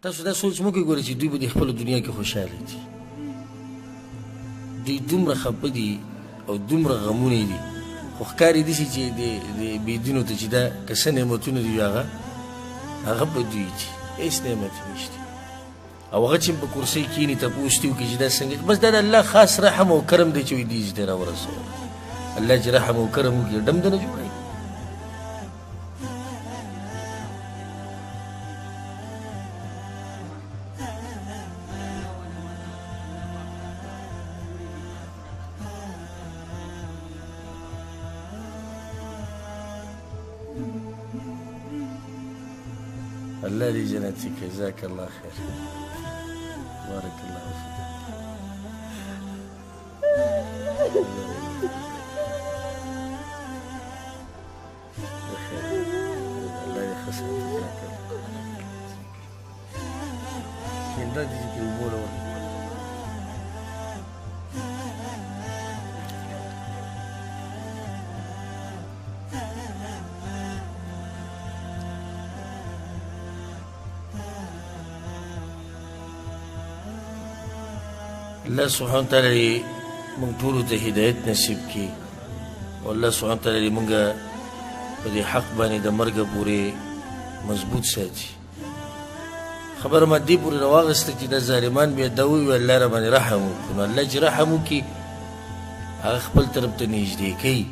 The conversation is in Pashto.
تاسو دا سوچ مو کوئ ګوره چې دوی به د خپله دنیا کې خوشحاله دي دوی دومره خفه دي او دومره غمونه دي خو ښکاري داسې چې د بېدینو ته چې دا که څه نعمتونه دي هغه په دوی دي هېڅ نعمت نشته او هغه چې په کرسۍ کښېني تپوس دې وکړي چې دا څنګه بس دا د الله خاص رحم او کرم دی چې وایي دې دې راورسوه الله چې رحم او کرم وکړي ډم دې نه جوړوي الله دې جنتي کړي جزاک الله خیر بارك الله فيك الله يخسر جزاك الله دا دې کې وګوره الله سبحانه وتعالى من ټولو ته هدایت نصیب کړي او الله سبحانه وتعالى موږ په دې حق باندې د مرګه پورې مضبوط ساتي خبره ما دې پورې راواغسته چې د ظالمان بیا دا ووایي الله راباندې رحم وکړي نو الله چې رحم وکړي هغه خپل طرف ته نږدې کوي